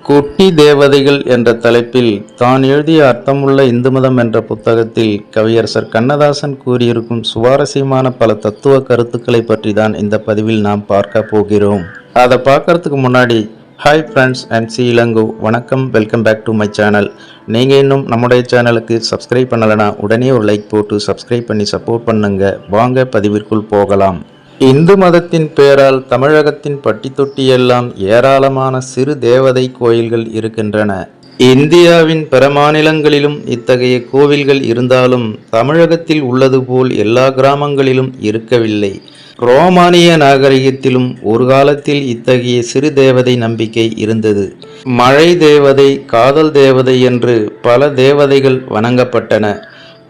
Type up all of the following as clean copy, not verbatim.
குட்டி தேவதைகள் என்ற தலைப்பில் தான் எழுதிய அர்த்தமுள்ள இந்து மதம் என்ற புத்தகத்தில் கவியரசர் கண்ணதாசன் கூறியிருக்கும் சுவாரஸ்யமான பல தத்துவ கருத்துக்களை பற்றி தான் இந்த பதிவில் நாம் பார்க்க போகிறோம். அதை பார்க்கறதுக்கு முன்னாடி ஹாய் ஃப்ரெண்ட்ஸ், MC இளங்கோ. வணக்கம், welcome back to my channel. நீங்கள் இன்னும் நம்முடைய சேனலுக்கு சப்ஸ்கிரைப் பண்ணலைன்னா உடனே ஒரு லைக் போட்டு சப்ஸ்கிரைப் பண்ணி சப்போர்ட் பண்ணுங்க. வாங்க பதிவிற்குள் போகலாம். இந்து மதத்தின் பெயரால் தமிழகத்தின் பட்டி தொட்டியெல்லாம் ஏராளமான சிறு தேவதை கோயில்கள் இருக்கின்றன. இந்தியாவின் பிற மாநிலங்களிலும் இத்தகைய கோவில்கள் இருந்தாலும் தமிழகத்தில் உள்ளது போல் எல்லா கிராமங்களிலும் இருக்கவில்லை. ரோமானிய நாகரிகத்திலும் ஒரு காலத்தில் இத்தகைய சிறு தேவதை நம்பிக்கை இருந்தது. மழை தேவதை, காதல் தேவதை என்று பல தேவதைகள் வணங்கப்பட்டன.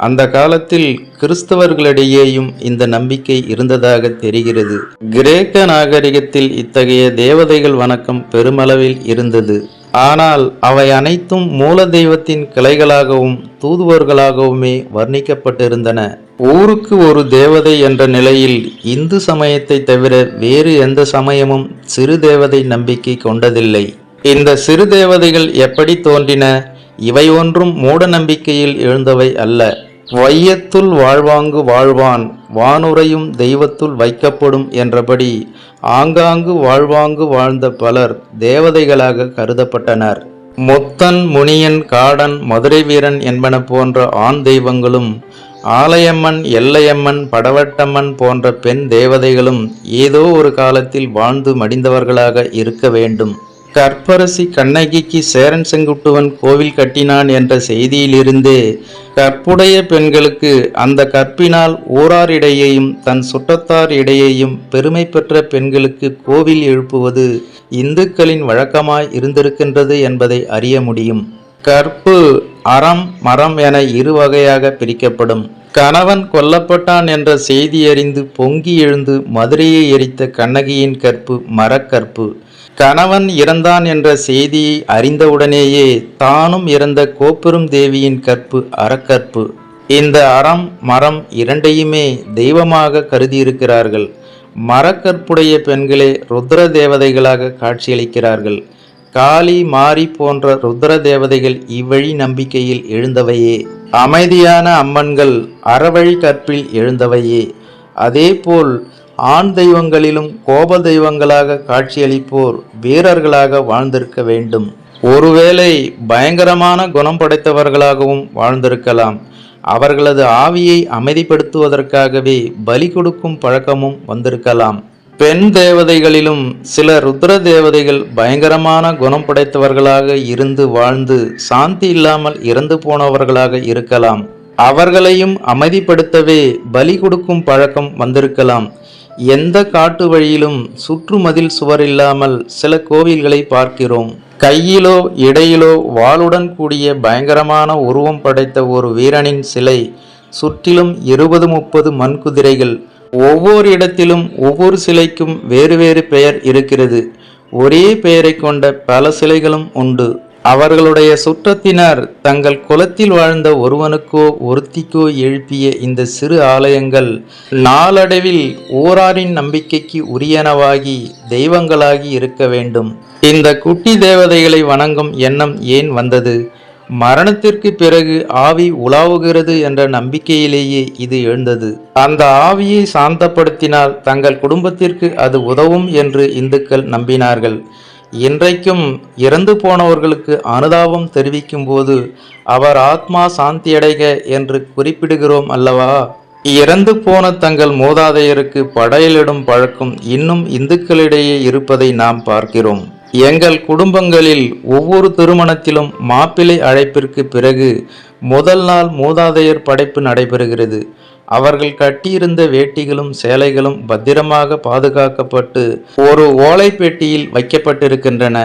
அந்த காலத்தில் கிறிஸ்தவர்களிடையேயும் இந்த நம்பிக்கை இருந்ததாக தெரிகிறது. கிரேக்க நாகரிகத்தில் இத்தகைய தேவதைகள் வணக்கம் பெருமளவில் இருந்தது. ஆனால் அவை அனைத்தும் மூல தெய்வத்தின் கிளைகளாகவும் தூதுவர்களாகவுமே வர்ணிக்கப்பட்டிருந்தன. ஊருக்கு ஒரு தேவதை என்ற நிலையில் இந்து சமயத்தை தவிர வேறு எந்த சமயமும் சிறு தேவதை நம்பிக்கை கொண்டதில்லை. இந்த சிறு தேவதைகள் எப்படி தோன்றின? இவை ஒன்றும் மூட நம்பிக்கையில் எழுந்தவை அல்ல. வையத்துள் வாழ்வாங்கு வாழ்வான், வானுரையும் தெய்வத்துள் வைக்கப்படும் என்றபடி ஆங்காங்கு வாழ்வாங்கு வாழ்ந்த பலர் தேவதைகளாக கருதப்பட்டனர். முத்தன், முனியன், காடன், மதுரை வீரன் என்பன போன்ற ஆண் தெய்வங்களும், ஆலயம்மன், எல்லையம்மன், படவட்டம்மன் போன்ற பெண் தேவதைகளும் ஏதோ ஒரு காலத்தில் வாழ்ந்து மடிந்தவர்களாக இருக்க வேண்டும். கற்பரசி கண்ணகிக்கு சேரன் செங்குட்டுவன் கோவில் கட்டினான் என்ற செய்தியிலிருந்தே கற்புடைய பெண்களுக்கு அந்த கற்பினால் ஊரார் இடையேயும் தன் சுற்றத்தார் இடையேயும் பெருமை பெற்ற பெண்களுக்கு கோவில் எழுப்புவது இந்துக்களின் வழக்கமாய் இருந்திருக்கின்றது என்பதை அறிய முடியும். கற்பு அறம், மரம் என இரு வகையாக பிரிக்கப்படும். கணவன் கொல்லப்பட்டான் என்ற செய்தி அறிந்து பொங்கி எழுந்து மதுரையை எரித்த கண்ணகியின் கற்பு மரக்கற்பு. கணவன் இறந்தான் என்ற செய்தியை அறிந்தவுடனேயே தானும் இறந்த கோப்பெரும் தேவியின் கற்பு அறக்கற்பு. இந்த அறம், மரம் இரண்டையுமே தெய்வமாக கருதியிருக்கிறார்கள். மரக்கற்புடைய பெண்களே ருத்ர தேவதைகளாக காட்சியளிக்கிறார்கள். காளி, மாரி போன்ற ருத்ர தேவதைகள் இவ்வழி நம்பிக்கையில் எழுந்தவையே. அமைதியான அம்மன்கள் அறவழி கற்பில் எழுந்தவையே. அதேபோல் ஆண் தெய்வங்களிலும் கோப தெய்வங்களாக காட்சியளிப்போர் வீரர்களாக வாழ்ந்திருக்க வேண்டும். ஒருவேளை பயங்கரமான குணம் படைத்தவர்களாகவும் வாழ்ந்திருக்கலாம். அவர்களது ஆவியை அமைதிப்படுத்துவதற்காகவே பலி கொடுக்கும் பழக்கமும் வந்திருக்கலாம். பெண் தேவதைகளிலும் சில ருத்ர தேவதைகள் பயங்கரமான குணம் படைத்தவர்களாக இருந்து வாழ்ந்து சாந்தி இல்லாமல் இறந்து போனவர்களாக இருக்கலாம். அவர்களையும் அமைதிப்படுத்தவே பலி கொடுக்கும் பழக்கம் வந்திருக்கலாம். எந்த காட்டு வழியிலும் சுற்றுமதில் சுவர் இல்லாமல் சில கோவில்களை பார்க்கிறோம். கையிலோ இடையிலோ வாளுடன் கூடிய பயங்கரமான உருவம் படைத்த ஒரு வீரனின் சிலை, சுற்றிலும் 20-30 மண்குதிரைகள். ஒவ்வொரு இடத்திலும் ஒவ்வொரு சிலைக்கும் வேறு வேறு பெயர் இருக்கிறது. ஒரே பெயரை கொண்ட பல சிலைகளும் உண்டு. அவர்களுடைய சுற்றத்தினர் தங்கள் குலத்தில் வாழ்ந்த ஒருவனுக்கோ ஒருத்திக்கோ எழுப்பிய இந்த சிறு ஆலயங்கள் நாளடைவில் ஊராரின் நம்பிக்கைக்கு உரியனவாகி தெய்வங்களாகி இருக்க வேண்டும். இந்த குட்டி தேவதைகளை வணங்கும் எண்ணம் ஏன் வந்தது? மரணத்திற்கு பிறகு ஆவி உலாவுகிறது என்ற நம்பிக்கையிலேயே இது எழுந்தது. அந்த ஆவியை சாந்தப்படுத்தினால் தங்கள் குடும்பத்திற்கு அது உதவும் என்று இந்துக்கள் நம்பினார்கள். இன்றைக்கும் இறந்து போனவர்களுக்கு அனுதாபம் தெரிவிக்கும் போது அவர் ஆத்மா சாந்தியடைக என்று குறிப்பிடுகிறோம் அல்லவா? இறந்து போன தங்கள் மூதாதையருக்கு படையலிடும் பழக்கம் இன்னும் இந்துக்களிடையே இருப்பதை நாம் பார்க்கிறோம். எங்கள் குடும்பங்களில் ஒவ்வொரு திருமணத்திலும் மாப்பிள்ளை அழைப்பிற்கு பிறகு முதல் நாள் மூதாதையர் படைப்பு நடைபெறுகிறது. அவர்கள் கட்டியிருந்த வேட்டிகளும் சேலைகளும் பத்திரமாக பாதுகாக்கப்பட்டு ஒரு ஓலை பெட்டியில் வைக்கப்பட்டிருக்கின்றன.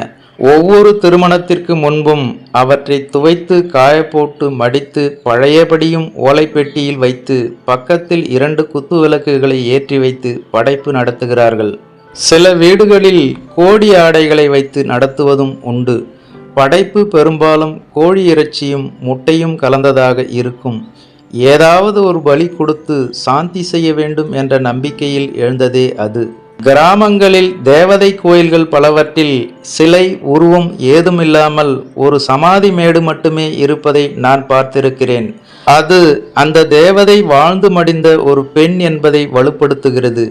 ஒவ்வொரு திருமணத்திற்கு முன்பும் அவற்றை துவைத்து காயப்போட்டு மடித்து பழையபடியும் ஓலை பெட்டியில் வைத்து பக்கத்தில் 2 குத்து விளக்குகளை ஏற்றி வைத்து படைப்பு நடத்துகிறார்கள். சில வீடுகளில் கோடி ஆடைகளை வைத்து நடத்துவதும் உண்டு. படைப்பு பெரும்பாலும் கோழி இறைச்சியும் முட்டையும் கலந்ததாக இருக்கும். ஏதாவது ஒரு பலி கொடுத்து சாந்தி செய்ய வேண்டும் என்ற நம்பிக்கையில் எழுந்ததே அது. கிராமங்களில் தேவதை கோயில்கள் பலவற்றில் சிலை உருவம் ஏதுமில்லாமல் ஒரு சமாதி மேடு மட்டுமே இருப்பதை நான் பார்த்திருக்கிறேன். அது அந்த தேவதை வாழ்ந்து மடிந்த ஒரு பெண் என்பதை வலுப்படுத்துகிறது.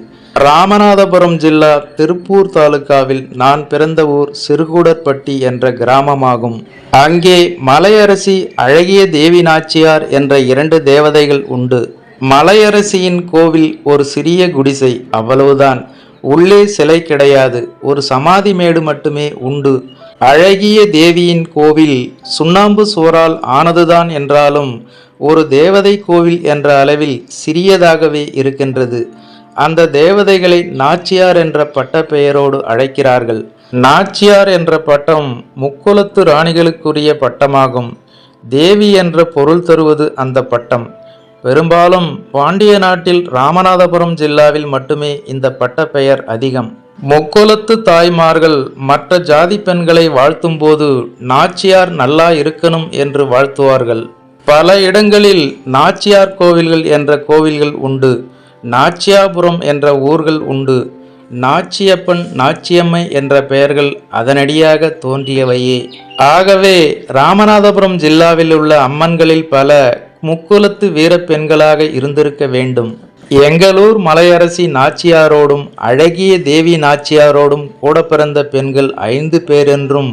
ராமநாதபுரம் ஜில்லா திருப்பூர் தாலுகாவில் நான் பிறந்த ஊர் சிறுகூடற்பட்டி என்ற கிராமமாகும். அங்கே மலையரசி அழகிய தேவி நாச்சியார் என்ற 2 தேவதைகள் உண்டு. மலையரசியின் கோவில் ஒரு சிறிய குடிசை, அவ்வளவுதான். உள்ளே சிலை கிடையாது, ஒரு சமாதி மேடு மட்டுமே உண்டு. அழகிய தேவியின் கோவில் சுண்ணாம்பு சுவரால் ஆனதுதான் என்றாலும் ஒரு தேவதை கோவில் என்ற அளவில் சிறியதாகவே இருக்கின்றது. அந்த தேவதைகளை நாச்சியார் என்ற பட்ட பெயரோடு அழைக்கிறார்கள். நாச்சியார் என்ற பட்டம் முக்குலத்து ராணிகளுக்குரிய பட்டமாகும். தேவி என்ற பொருள் தருவது அந்த பட்டம். பெரும்பாலும் பாண்டிய நாட்டில் ராமநாதபுரம் ஜில்லாவில் மட்டுமே இந்த பட்ட பெயர் அதிகம். முக்குலத்து தாய்மார்கள் மற்ற ஜாதி பெண்களை வாழ்த்தும் போது நாச்சியார் நல்லா இருக்கணும் என்று வாழ்த்துவார்கள். பல இடங்களில் நாச்சியார் கோவில்கள் என்ற கோவில்கள் உண்டு. நாச்சியாபுரம் என்ற ஊர்கள் உண்டு. நாச்சியப்பன் நாச்சியம்மை என்ற பெயர்கள் அதனடியாக தோன்றியவையே. ஆகவே ராமநாதபுரம் ஜில்லாவில் உள்ள அம்மன்களில் பல முக்குலத்து வீர பெண்களாக இருந்திருக்க வேண்டும். எங்களூர் மலையரசி நாச்சியாரோடும் அழகிய தேவி நாச்சியாரோடும் கூட பிறந்த பெண்கள் 5 பேர் என்றும்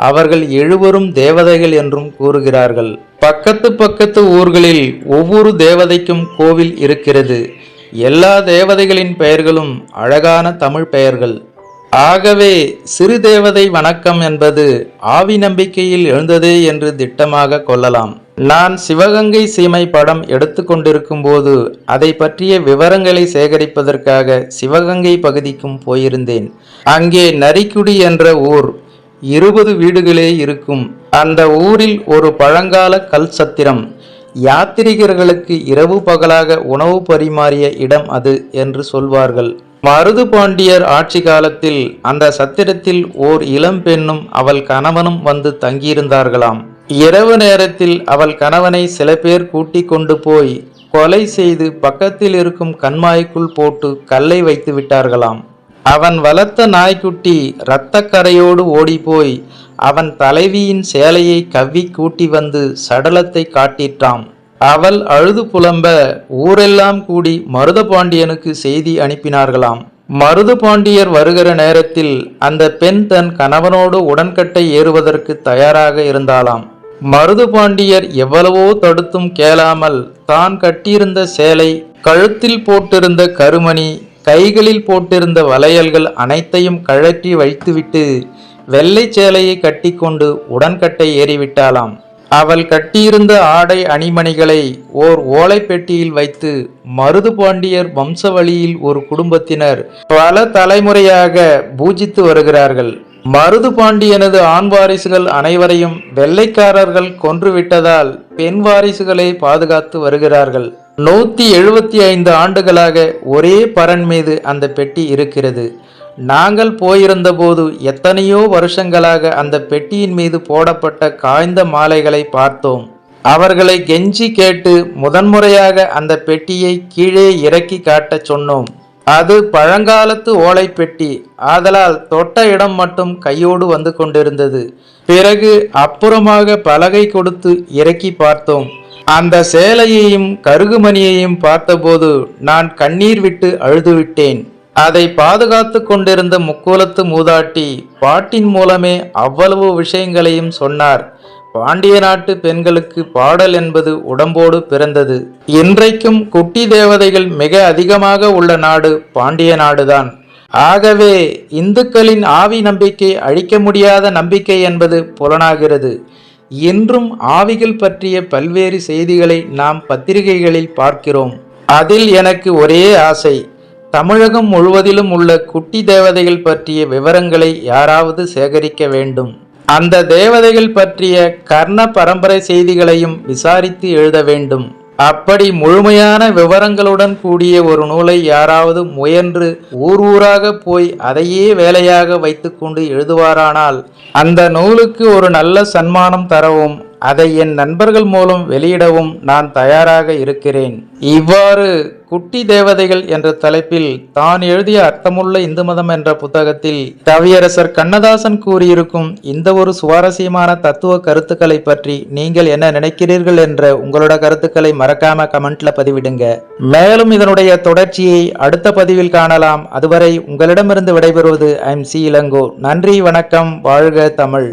அவர்கள் 7வரும் தேவதைகள் என்றும் கூறுகிறார்கள். பக்கத்து ஊர்களில் ஒவ்வொரு தேவதைக்கும் கோவில் இருக்கிறது. எல்லா தேவதைகளின் பெயர்களும் அழகான தமிழ் பெயர்கள். ஆகவே சிறு தேவதை வணக்கம் என்பது ஆவி நம்பிக்கையில் எழுந்ததே என்று திட்டமாக கொள்ளலாம். நான் சிவகங்கை சீமை படம் எடுத்து கொண்டிருக்கும் போது அதை பற்றிய விவரங்களை சேகரிப்பதற்காக சிவகங்கை பகுதிக்கும் போயிருந்தேன். அங்கே நரிக்குடி என்ற ஊர், 20 வீடுகளே இருக்கும். அந்த ஊரில் ஒரு பழங்கால கல் சத்திரம், யாத்திரிகர்களுக்கு இரவு பகலாக உணவு பரிமாறிய இடம் அது என்று சொல்வார்கள். மருது பாண்டியர் ஆட்சி காலத்தில் அந்த சத்திரத்தில் ஓர் இளம் பெண்ணும் அவள் கணவனும் வந்து தங்கியிருந்தார்களாம். இரவு நேரத்தில் அவள் கணவனை சில பேர் கூட்டி கொண்டு போய் கொலை செய்து பக்கத்தில் இருக்கும் கண்மாய்க்குள் போட்டு கல்லை வைத்து விட்டார்களாம். அவன் வளர்த்த நாய்க்குட்டி இரத்தக்கரையோடு ஓடிப்போய் அவன் தலைவியின் சேலையை கவ்வி கூட்டி வந்து சடலத்தை காட்டிற்றாம். அவள் அழுது புலம்ப ஊரெல்லாம் கூடி மருத பாண்டியனுக்கு செய்தி அனுப்பினார்களாம். மருது பாண்டியர் வருகிற நேரத்தில் அந்த பெண் தன் கணவனோடு உடன்கட்டை ஏறுவதற்கு தயாராக இருந்தாளாம். மருது பாண்டியர் எவ்வளவோ தடுத்தும் கேளாமல் தான் கட்டியிருந்த சேலை, கழுத்தில் போட்டிருந்த கருமணி, கைகளில் போட்டிருந்த வளையல்கள் அனைத்தையும் கழற்றி வைத்துவிட்டு வெள்ளை சேலையை கட்டி கொண்டு உடன்கட்டை ஏறிவிட்டாளாம். அவள் கட்டியிருந்த ஆடை அணிமணிகளை ஓர் ஓலை பெட்டியில் வைத்து மருது பாண்டியர் வம்சவழியில் ஒரு குடும்பத்தினர் பல தலைமுறையாக பூஜித்து வருகிறார்கள். மருது பாண்டியனது ஆண் வாரிசுகள் அனைவரையும் வெள்ளைக்காரர்கள் கொன்றுவிட்டதால் பெண் வாரிசுகளை பாதுகாத்து வருகிறார்கள். 175 ஆண்டுகளாக ஒரே பரன் மீது அந்த பெட்டி இருக்கிறது. நாங்கள் போயிருந்த போது எத்தனையோ வருஷங்களாக அந்த பெட்டியின் மீது போடப்பட்ட காய்ந்த மாலைகளை பார்த்தோம். அவர்களை கெஞ்சி கேட்டு முதன்முறையாக அந்த பெட்டியை கீழே இறக்கி காட்டச் சொன்னோம். அது பழங்காலத்து ஓலை பெட்டி, ஆதலால் தொட்ட இடம் மட்டும் கையோடு வந்து கொண்டிருந்தது. பிறகு அப்புறமாக பலகை கொடுத்து இறக்கி பார்த்தோம். அந்த சேலையையும் கருகுமணியையும் பார்த்தபோது நான் கண்ணீர் விட்டு அழுதுவிட்டேன். அதை பாதுகாத்து கொண்டிருந்த முக்கோலத்து மூதாட்டி பாட்டின் மூலமே அவ்வளவு விஷயங்களையும் சொன்னார். பாண்டிய நாட்டு பெண்களுக்கு பாடல் என்பது உடம்போடு பிறந்தது. இன்றைக்கும் குட்டி தேவதைகள் மிக அதிகமாக உள்ள நாடு பாண்டிய நாடுதான். ஆகவே இந்துக்களின் ஆவி நம்பிக்கை அழிக்க முடியாத நம்பிக்கை என்பது புலனாகிறது. இன்றும் ஆவிகள் பற்றிய பல்வேறு செய்திகளை நாம் பத்திரிகைகளில் பார்க்கிறோம். அதில் எனக்கு ஒரே ஆசை, தமிழகம் முழுவதிலும் உள்ள குட்டி தேவதைகள் பற்றிய விவரங்களை யாராவது சேகரிக்க வேண்டும். அந்த தேவதைகள் பற்றிய கர்ண பரம்பரை செய்திகளையும் விசாரித்து எழுத வேண்டும். அப்படி முழுமையான விவரங்களுடன் கூடிய ஒரு நூலை யாராவது முயன்று ஊராக போய் அதையே வேலையாக வைத்துக்கொண்டு எழுதுவாரானால் அந்த நூலுக்கு ஒரு நல்ல சன்மானம் தரவும் அதை என் நண்பர்கள் மூலம் வெளியிடவும் நான் தயாராக இருக்கிறேன். இவ்வாறு குட்டி தேவதைகள் என்ற தலைப்பில் தான் எழுதிய அர்த்தமுள்ள இந்து மதம் என்ற புத்தகத்தில் கவியரசர் கண்ணதாசன் கூறியிருக்கும் இந்த ஒரு சுவாரஸ்யமான தத்துவ கருத்துக்களை பற்றி நீங்கள் என்ன நினைக்கிறீர்கள் என்ற உங்களோட கருத்துக்களை மறக்காம கமெண்ட்ல பதிவிடுங்க. மேலும் இதனுடைய தொடர்ச்சியை அடுத்த பதிவில் காணலாம். அதுவரை உங்களிடமிருந்து விடைபெறுவது ஐம் சி இளங்கோ. நன்றி, வணக்கம், வாழ்க தமிழ்.